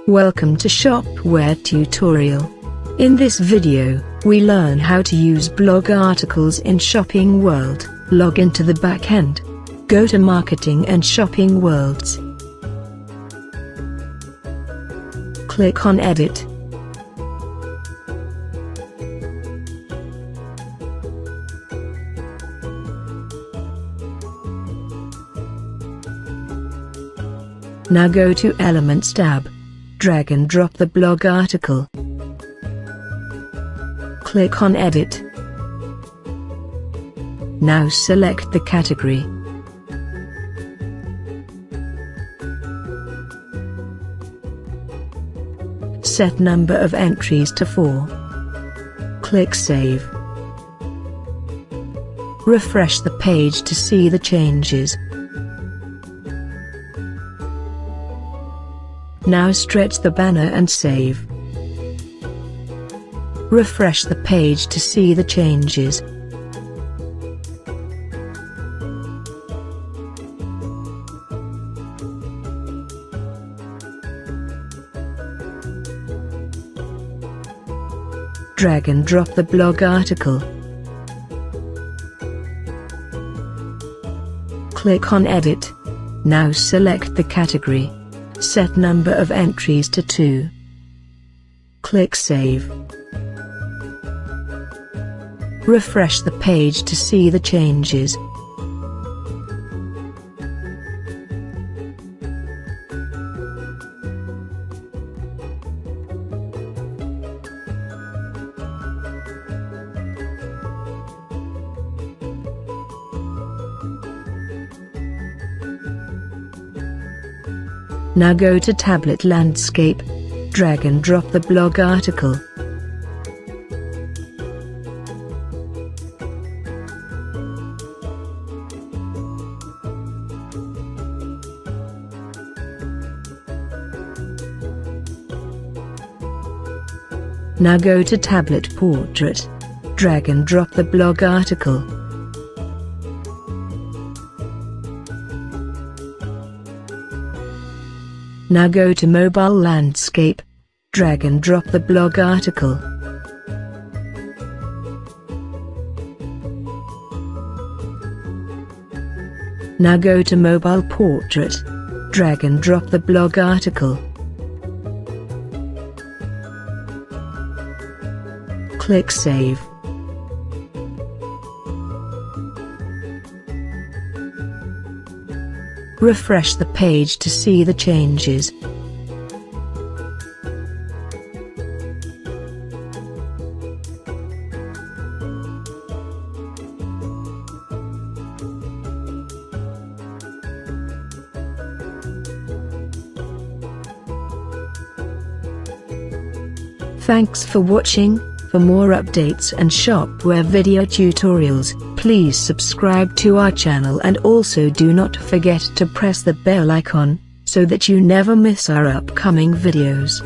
Welcome to Shopware tutorial. In this video, we learn how to use blog articles in Shopping World. Log into the backend. Go to Marketing and Shopping Worlds. Click on Edit. Now go to Elements tab. Drag and drop the blog article. Click on Edit. Now select the category. Set number of entries to 4. Click Save. Refresh the page to see the changes. Now stretch the banner and save. Refresh the page to see the changes. Drag and drop the blog article. Click on Edit. Now select the category. Set number of entries to 2. Click Save. Refresh the page to see the changes. Now go to Tablet Landscape. Drag and drop the blog article. Now go to Tablet Portrait. Drag and drop the blog article. Now go to Mobile Landscape. Drag and drop the blog article. Now go to Mobile Portrait. Drag and drop the blog article. Click Save. Refresh the page to see the changes. Thanks for watching. For more updates and Shopware video tutorials, please subscribe to our channel and also do not forget to press the bell icon, so that you never miss our upcoming videos.